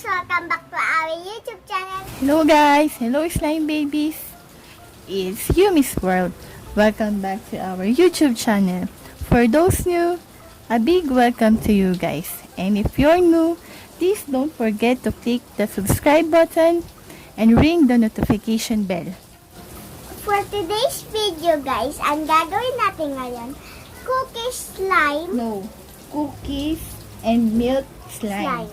Welcome back to our YouTube channel. Hello guys! Hello slime babies! It's YIUMI's World. Welcome back to our YouTube channel. For those new, a big welcome to you guys. And if you're new, please don't forget to click the subscribe button and ring the notification bell. For today's video guys, ang gagawin natin ngayon, cookies slime. No, cookies and milk slime.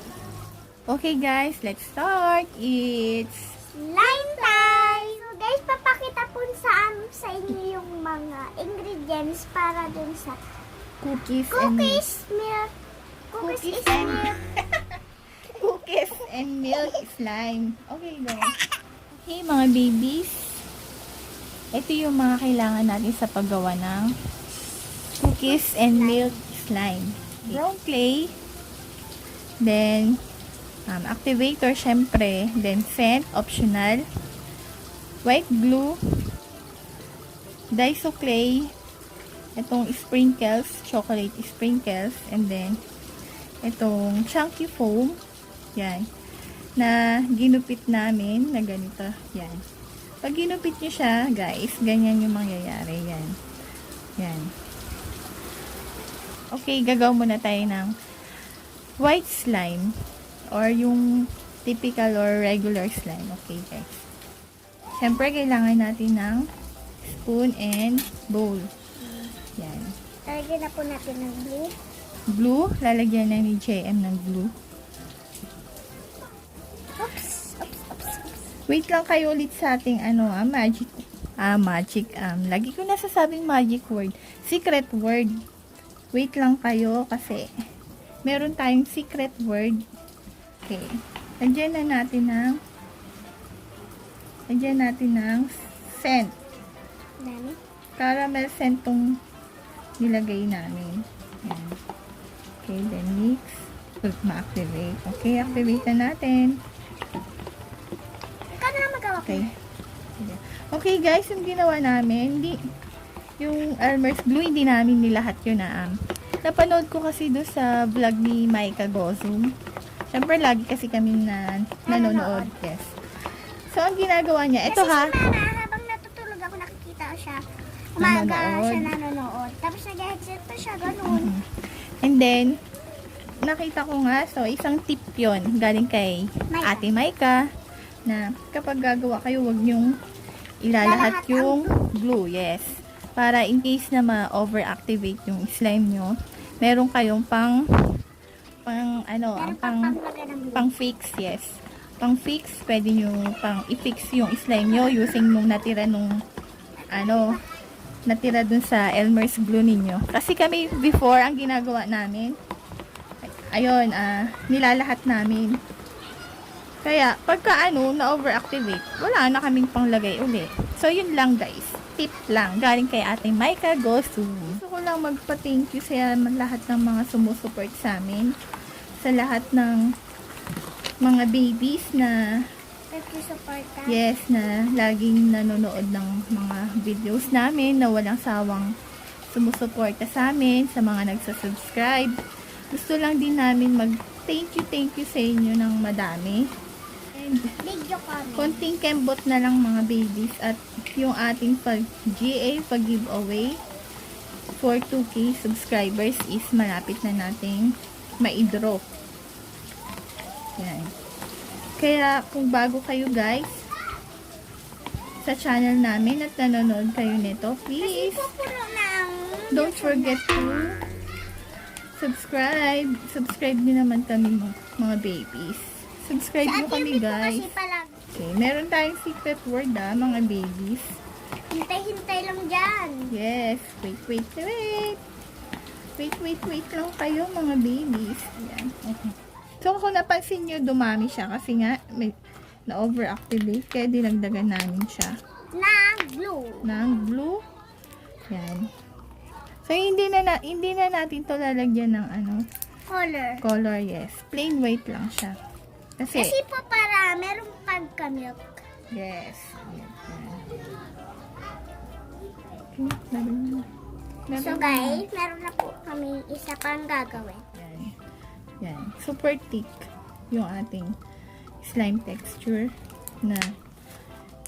Okay guys, let's start. It's Slime time! So guys, papakita po sa inyo yung mga ingredients para dun sa cookies milk. Cookies and cookies and milk slime. Okay guys. Okay mga babies. Ito yung mga kailangan natin sa paggawa ng cookies and milk slime. Brown clay. Then activator syempre, then scent optional, white glue, Daiso clay, itong sprinkles, chocolate sprinkles, and then itong chunky foam, yan, na ginupit namin na ganito, yan. Pag ginupit nyo siya, guys, ganyan yung mangyayari, yan. Yan. Okay, gagawa muna tayo ng white slime. Or yung typical or regular slime. Okay, guys. Siyempre, kailangan natin ng spoon and bowl. Yan. Lalagyan na po natin ng glue. Glue. Lalagyan na ni JM ng glue. Oops. Wait lang kayo ulit sa ating magic. Lagi ko nasasabing magic word. Secret word. Wait lang kayo kasi meron tayong secret word. Okay. Lagyan natin ng scent. Dami. Caramel scent tong nilagay namin. Yan. Okay, then mix. Ma-activate. Okay, activate na natin. Ikaw na lang magawa ko. Okay. Okay guys, yung ginawa namin, yung Elmer's glue, hindi namin nilahat yun napanood ko kasi doon sa vlog ni MANAGO. Siyempre, lagi kasi kami nanonood. Yes. So, ang ginagawa niya, ito kasi ha. Kasi si Mama, habang natutulog ako, nakikita ko siya. Umaga siya nanonood. Tapos nag-headset pa siya, ganun. And then, nakita ko nga, so, isang tip yon galing kay Ate Maika, na kapag gagawa kayo, wag nyong ilalahat yung glue. Yes. Para in case na ma-overactivate yung slime nyo, meron kayong pang fix, yes. Pang fix, pwede nyo pang i-fix yung slime nyo using nung natira dun sa Elmer's glue ninyo. Kasi kami before, ang ginagawa namin, ayun, nilalahat namin. Kaya, pagka na-overactivate, wala na kaming panglagay uli. So, yun lang guys. Tip lang. Galing kay Ate Maika Gosu. Gusto ko lang magpa-thank you sa lahat ng mga sumusuport sa amin. Sa lahat ng mga babies na yes, na laging nanonood ng mga videos namin, na walang sawang sumusuporta sa amin, sa mga nagsasubscribe. Gusto lang din namin mag-thank you sa inyo ng madami. Konting kembot na lang mga babies, at yung ating pag-GA, pag-giveaway for 2K subscribers is malapit na nating ma-draw. Yan. Kaya kung bago kayo guys sa channel namin at nanonood kayo nito, please don't forget to subscribe. Subscribe din naman kami mga babies. Subscribe nyo kami guys. Okay, meron tayong secret word mga babies. Hintay lang dyan. Yes, wait lang kayo mga babies. Ayan, okay. So kung napansin nyo, dumami siya kasi nga na-overactivate, kaya dinagdagan namin siya ng glue. Yan. So hindi na natin to lalagyan ng color, yes. Plain white lang siya. Kasi po para merong pagka-milk. Yes. So guys, meron na po kami isa pang gagawin. Yan. Super thick yung ating slime texture na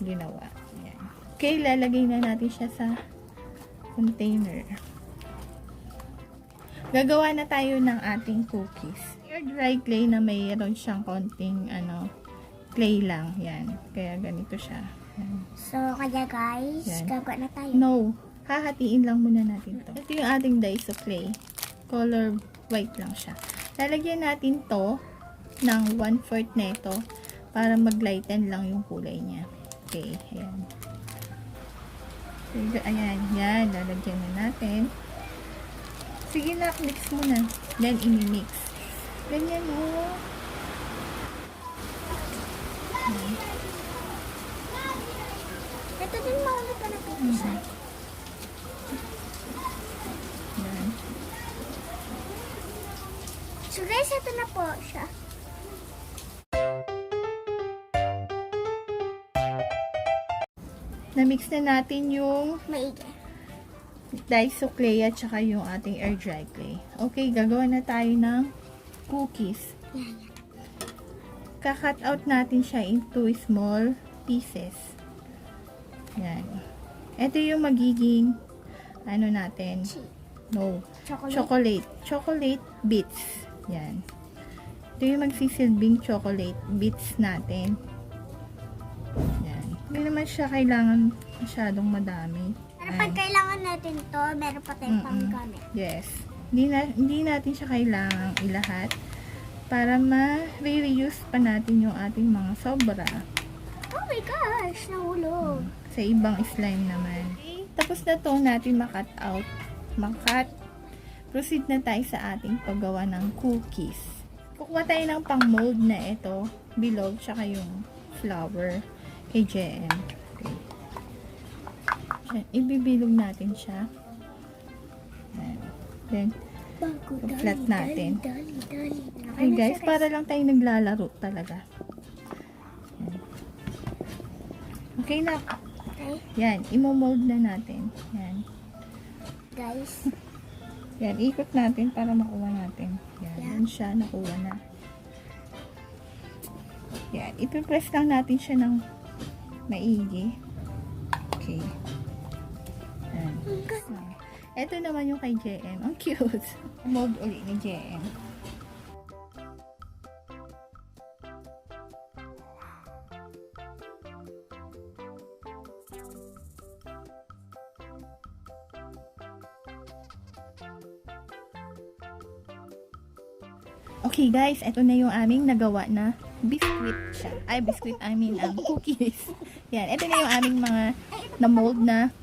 ginawa. Ayan. Okay, lalagay na natin siya sa container. Gagawa na tayo ng ating cookies. Air dry clay na mayroon siyang konting clay lang. Yan. Kaya ganito siya. Yan. So, kaya guys, Yan. gagawa na tayo. No. Hahatiin lang muna natin to. Ito yung ating dice of clay. Color white lang siya. Lalagyan natin to ng 1/4 na ito para mag-lighten lang yung kulay niya. Okay. Ayan. So, ayan. Yan. Lalagyan na natin. Sige na, mix mo na. Then, ini-mix. Ganyan, oh. Ito din maulot ka na pipisa. Yan. So guys, ito na po siya. Na-mix na natin yung Maigi. dice of clay at saka yung ating air dry clay. Okay, gagawa na tayo ng cookies. Yan. Kakat out natin siya into small pieces. Yan. Ito yung magiging natin. No. Chocolate. Chocolate bits. Yan. Ito yung magsisilbing chocolate bits natin. Yan. Hindi naman siya kailangan masyadong madami. Pero pag kailangan natin to, meron pa tayong panggamit. Yes. Hindi natin siya kailangang ilahat para ma-reuse pa natin yung ating mga sobra. Oh my gosh, nahulog. Sa ibang slime naman. Okay, tapos na to natin makat out. Proceed na tayo sa ating paggawa ng cookies. Kukuha tayo ng pang mold na ito, bilog, tsaka yung flour kay JM. Okay. Yan, ibibilog natin siya. Yan. Then, flat natin. Okay guys, para lang tayo naglalaro talaga. Yan. Okay na. Okay. Yan, imo-mold na natin. Yan. Guys, Yan, ikot natin para makuha natin. Yan, Yeah. yan siya, nakuha na. Yan, ipipress lang natin siya ng maigi. Okay. Yan. Ito naman yung kay JM. Ang cute. Mold ulit ni JM. Okay guys, ito na yung aming nagawa na biscuit siya. Ay, biscuit, ang cookies. Yan, ito na yung aming mga na-mold na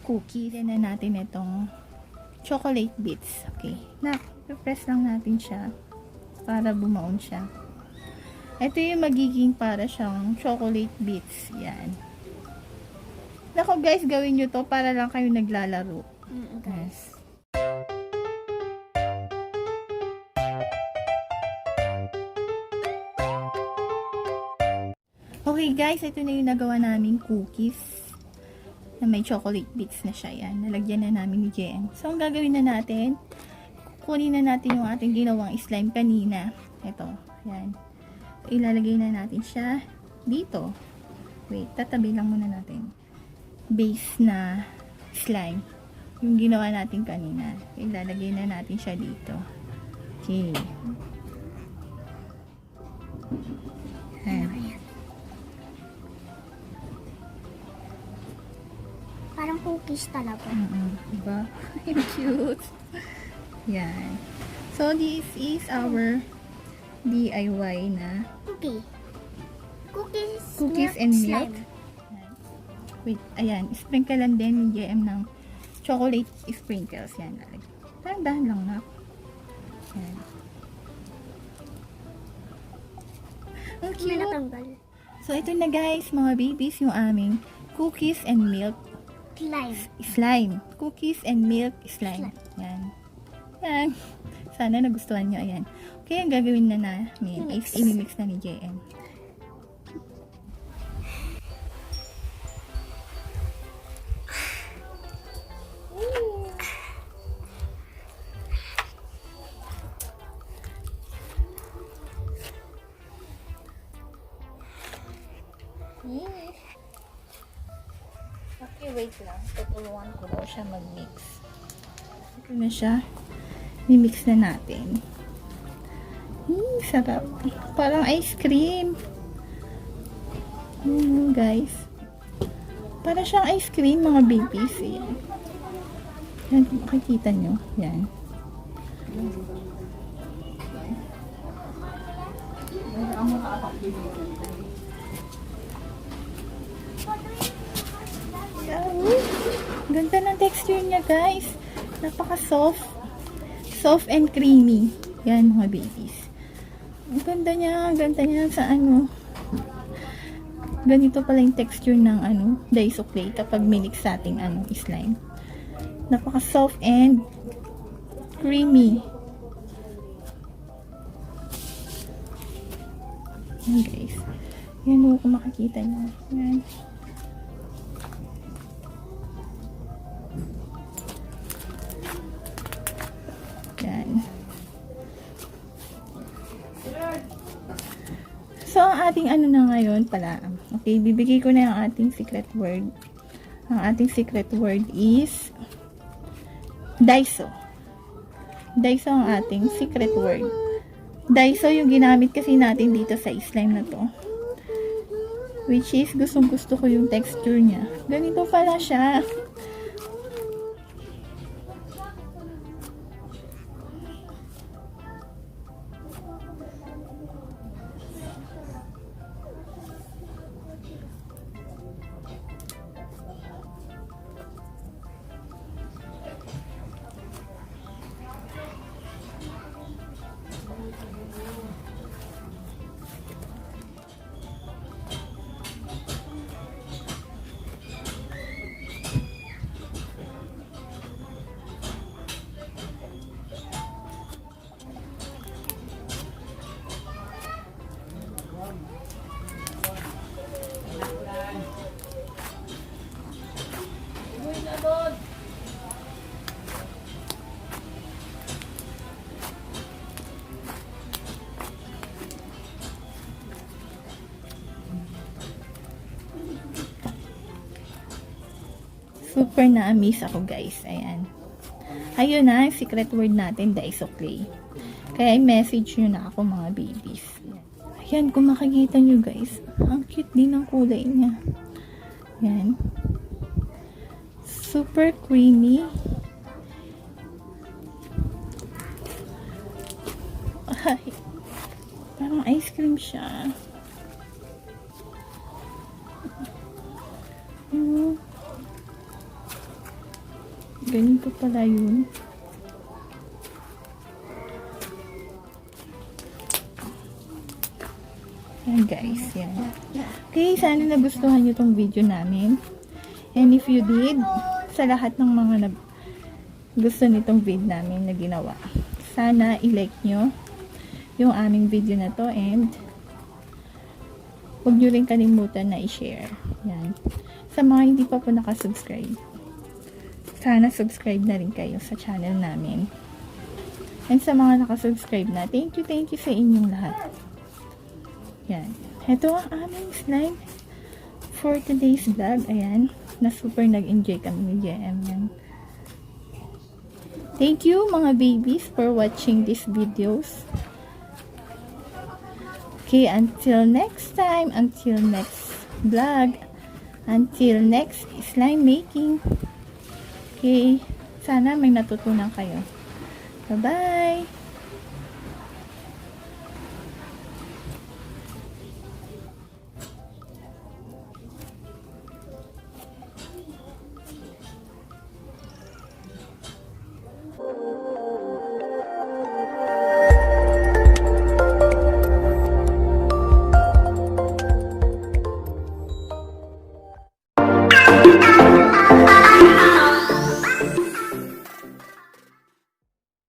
cookies. Yan na natin itong chocolate bits. Okay, press lang natin siya para bumaon siya. Ito yung magiging para siyang chocolate bits. Yan. Nako guys, gawin nyo to para lang kayo naglalaro. Yes. Okay guys, ito na yung nagawa naming cookies na may chocolate bits na siya. Yan, nalagyan na namin ni JM. So, ang gagawin na natin, kunin na natin yung ating ginawang slime kanina. Ito, yan. So, ilalagay na natin siya dito. Wait, tatabi lang muna natin. Base na slime. Yung ginawa natin kanina. Ilalagay na natin siya dito. Okay. Yan. parang cookies talaga. Diba? Cute. Yan. So, this is our DIY na cookies and milk. slime. Wait, ayan. Sprinklean din ni JM ng chocolate sprinkles. Yan. Dahan-dahan lang na. Yan. Ang May cute. natanggal. So, ito na guys, mga babies, yung aming cookies and milk slime. Cookies and milk slime. Yan. Yan. Sana nagustuhan nyo. Ayan. Okay, ang gagawin na namin is imimix na ni JM. Okay, wait lang. Tutulungan ko daw siya mag-mix. Ito na siya. I-mix na natin. Sarap. Parang ice cream. Guys. Parang siyang ice cream, mga babies. Ayan. Yan, makikita nyo. Yan. Ganda ng texture niya, guys. Napaka-soft. Soft and creamy. Yan, mga babies. Ang ganda niya. Ang ganda niya sa ano. Ganito pala yung texture ng ano, daiso clay kapag minix sa ating ano, slime. Napaka-soft and creamy. Yan, guys. Yan o, kung makikita nyo. Yan. Yan. So, ang ating ano na ngayon pala. Okay, bibigay ko na yung ating secret word. Ang ating secret word is daiso. Daiso ang ating secret word. Daiso yung ginamit kasi natin dito sa slime na to. Which is, gustong gusto ko yung texture niya. Ganito pala siya. Super na-amaze ako, guys. Ayan. Ayun na, secret word natin, daiso clay. Kaya i-message nyo na ako, mga babies. Ayan, kung makikita nyo, guys. Ang cute din ng kulay niya. Ayan. Super creamy. Ay, parang ice cream siya. Ganito pala yun. Yan, guys. Yan. Okay, sana nagustuhan nyo tong video namin. And if you did, sa lahat ng mga gusto nitong video namin na ginawa, sana i-like nyo yung aming video na to, and huwag nyo rin kalimutan na i-share. Yan. Sa mga hindi pa po nakasubscribe, sana subscribe na rin kayo sa channel namin. And sa mga nakasubscribe na, thank you sa inyong lahat. Yan. Ito ang aming slime for today's vlog. Ayan. Na super nag-enjoy kami ni JM. Yan. Thank you, mga babies, for watching these videos. Okay, until next time, until next vlog, until next slime making. Okay, sana may natutunan kayo. Bye-bye!